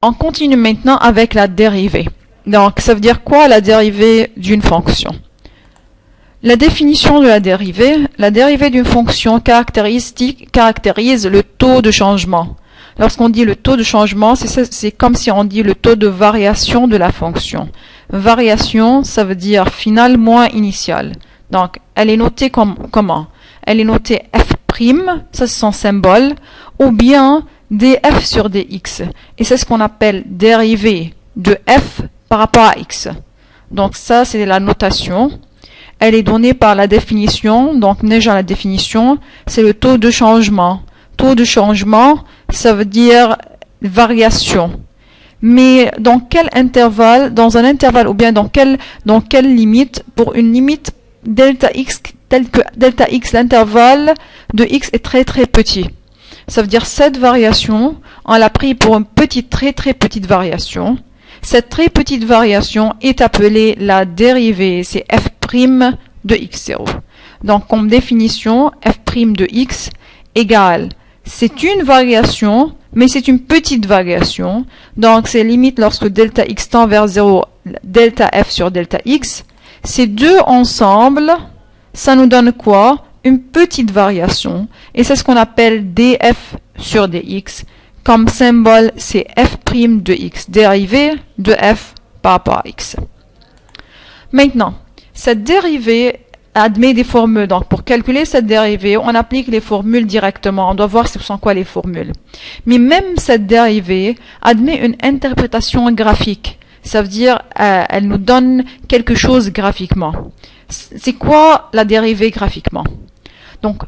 On continue maintenant avec la dérivée. Donc, ça veut dire quoi la dérivée d'une fonction? La définition de la dérivée d'une fonction caractérise le taux de changement. Lorsqu'on dit le taux de changement, c'est comme si on dit le taux de variation de la fonction. Variation, ça veut dire finale moins initiale. Donc, elle est notée comment? Elle est notée f', ça c'est son symbole, ou bien df sur dx. Et c'est ce qu'on appelle dérivée de f par rapport à x. Donc ça, c'est la notation. Elle est donnée par la définition. Donc déjà la définition, c'est le taux de changement. Taux de changement, ça veut dire variation. Mais dans quel intervalle, dans un intervalle ou bien dans quelle limite? Pour une limite delta x, telle que delta x, l'intervalle de x est très très petit. Ça veut dire cette variation, on l'a pris pour une petite, très très petite variation. Cette très petite variation est appelée la dérivée, c'est f' de x0. Donc comme définition, f' de x égale, c'est une variation, mais c'est une petite variation. Donc c'est limite lorsque delta x tend vers 0, delta f sur delta x. Ces deux ensemble, ça nous donne quoi? Une petite variation. Et c'est ce qu'on appelle df sur dx. Comme symbole, c'est f' de x, dérivée de f par rapport à x. Maintenant, cette dérivée admet des formules. Donc, pour calculer cette dérivée, on applique les formules directement. On doit voir ce sont quoi les formules. Mais même cette dérivée admet une interprétation graphique. Ça veut dire, elle nous donne quelque chose graphiquement. C'est quoi la dérivée graphiquement? Donc,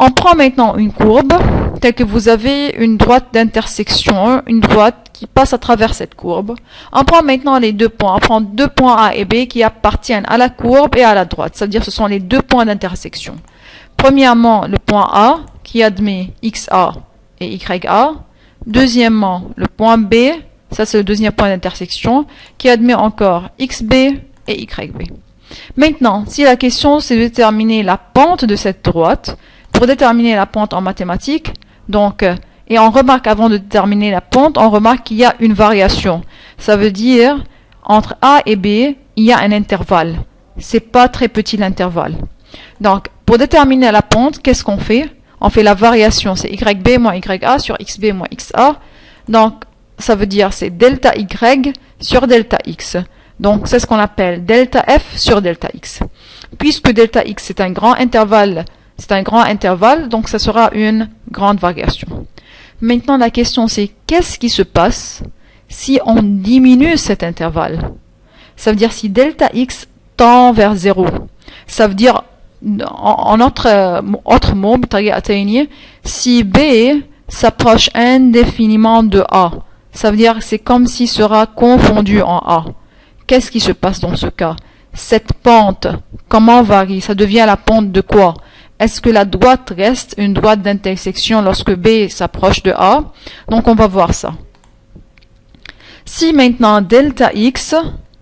on prend maintenant une courbe, telle que vous avez une droite d'intersection, une droite qui passe à travers cette courbe. On prend maintenant les deux points. On prend deux points A et B qui appartiennent à la courbe et à la droite. Ça veut dire que ce sont les deux points d'intersection. Premièrement, le point A qui admet XA et YA. Deuxièmement, le point B, ça c'est le deuxième point d'intersection, qui admet encore XB et YB. Maintenant, si la question c'est de déterminer la pente de cette droite, pour déterminer la pente en mathématiques, donc, et on remarque avant de déterminer la pente, on remarque qu'il y a une variation. Ça veut dire, entre A et B, il y a un intervalle. C'est pas très petit l'intervalle. Donc, pour déterminer la pente, qu'est-ce qu'on fait? On fait la variation, c'est YB moins YA sur XB moins XA. Donc, ça veut dire c'est delta Y sur delta X. Donc, c'est ce qu'on appelle delta F sur delta X. Puisque delta X c'est un grand intervalle, donc ça sera une grande variation. Maintenant, la question c'est qu'est-ce qui se passe si on diminue cet intervalle? Ça veut dire si delta X tend vers 0. Ça veut dire, en autre mot, si B s'approche indéfiniment de A, ça veut dire c'est comme s'il sera confondu en A. Qu'est-ce qui se passe dans ce cas? Cette pente, comment varie? Ça devient la pente de quoi? Est-ce que la droite reste une droite d'intersection lorsque B s'approche de A? Donc on va voir ça. Si maintenant delta X,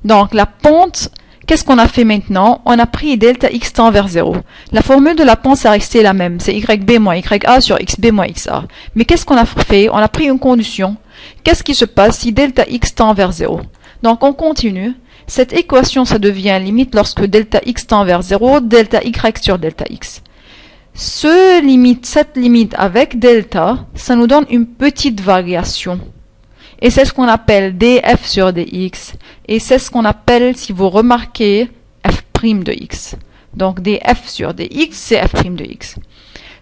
donc la pente, qu'est-ce qu'on a fait maintenant? On a pris delta X tend vers 0. La formule de la pente, ça restait la même. C'est YB moins YA sur XB moins XA. Mais qu'est-ce qu'on a fait? On a pris une condition. Qu'est-ce qui se passe si delta X tend vers 0? Donc on continue. Cette équation, ça devient limite lorsque delta X tend vers 0, delta Y sur delta X. Cette limite avec delta, ça nous donne une petite variation. Et c'est ce qu'on appelle df sur dx. Et c'est ce qu'on appelle, si vous remarquez, f' de x. Donc df sur dx, c'est f' de x.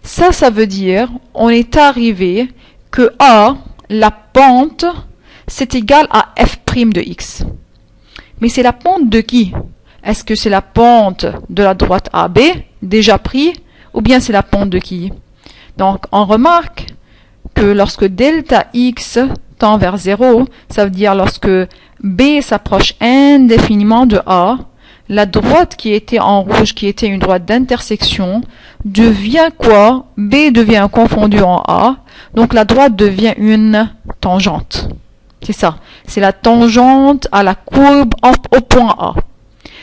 Ça veut dire, on est arrivé que A, la pente, c'est égal à f' de x. Mais c'est la pente de qui? Est-ce que c'est la pente de la droite AB, déjà pris, ou bien c'est la pente de qui? Donc, on remarque que lorsque delta x tend vers 0, ça veut dire lorsque B s'approche indéfiniment de A, la droite qui était en rouge, qui était une droite d'intersection, devient quoi? B devient confondu en A, donc la droite devient une tangente. C'est ça. C'est la tangente à la courbe au point A.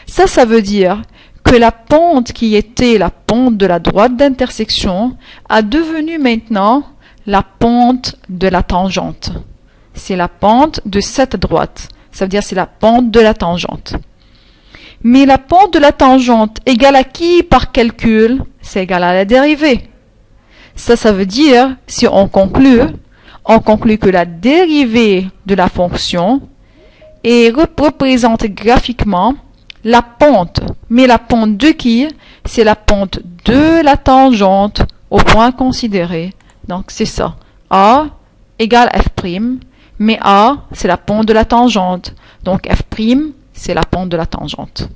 Ça veut dire que la pente qui était la pente de la droite d'intersection a devenu maintenant la pente de la tangente. c'est la pente de cette droite. Ça veut dire c'est la pente de la tangente. Mais la pente de la tangente égale à qui par calcul? C'est égal à la dérivée. Ça veut dire, si on conclut que la dérivée de la fonction représente graphiquement la pente. Mais la pente de qui? C'est la pente de la tangente au point considéré. Donc c'est ça. A égale f', mais A, c'est la pente de la tangente. Donc f', c'est la pente de la tangente.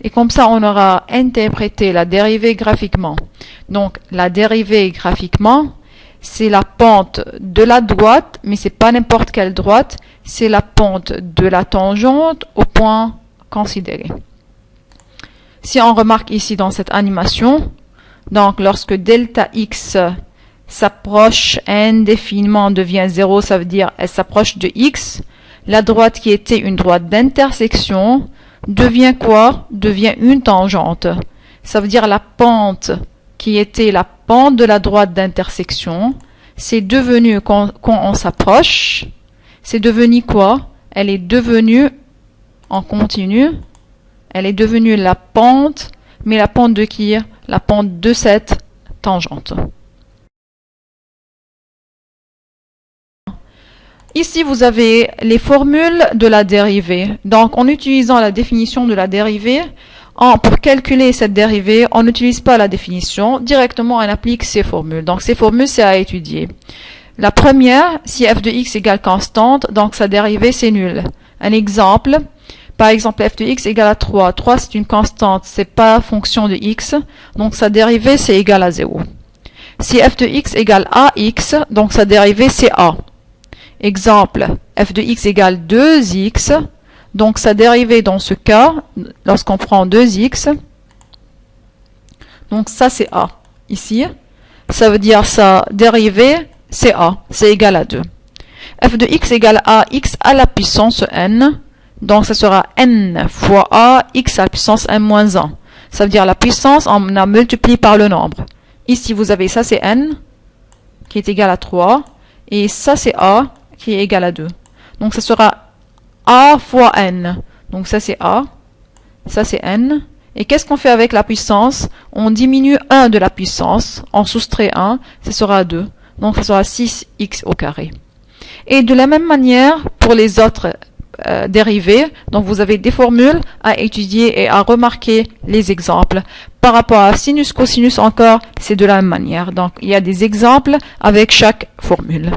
Et comme ça, on aura interprété la dérivée graphiquement. Donc la dérivée graphiquement, c'est la pente de la droite, mais c'est pas n'importe quelle droite, c'est la pente de la tangente au point considéré. Si on remarque ici dans cette animation, donc lorsque delta x s'approche indéfiniment, devient 0, ça veut dire elle s'approche de x, la droite qui était une droite d'intersection devient quoi? Devient une tangente. Ça veut dire la pente qui était la pente de la droite d'intersection, c'est devenu, quand on s'approche, c'est devenu quoi? Elle est devenue, en continu, elle est devenue la pente, mais la pente de qui? La pente de cette tangente. Ici, vous avez les formules de la dérivée. Donc, en utilisant la définition de la dérivée, pour calculer cette dérivée, on n'utilise pas la définition. Directement, on applique ces formules. Donc, ces formules, c'est à étudier. La première, si f de x égale constante, donc sa dérivée, c'est nul. Un exemple, par exemple, f de x égale à 3. 3, c'est une constante, c'est pas fonction de x. Donc, sa dérivée, c'est égal à 0. Si f de x égale ax, donc sa dérivée, c'est a. Exemple, f de x égale 2x, donc sa dérivée dans ce cas, lorsqu'on prend 2x, donc ça c'est a. Ici, ça veut dire sa dérivée, c'est a, c'est égal à 2. f de x égale a x à la puissance n, donc ça sera n fois a x à la puissance n moins 1. Ça veut dire la puissance, on a multiplié par le nombre. Ici, vous avez ça c'est n, qui est égal à 3, et ça c'est a, qui est égal à 2. Donc, ça sera a fois n. Donc, ça, c'est a. Ça, c'est n. Et qu'est-ce qu'on fait avec la puissance? On diminue 1 de la puissance. On soustrait 1. Ça sera 2. Donc, ça sera 6x au carré. Et de la même manière, pour les autres dérivés, donc vous avez des formules à étudier et à remarquer les exemples. Par rapport à sinus, cosinus encore, c'est de la même manière. Donc, il y a des exemples avec chaque formule.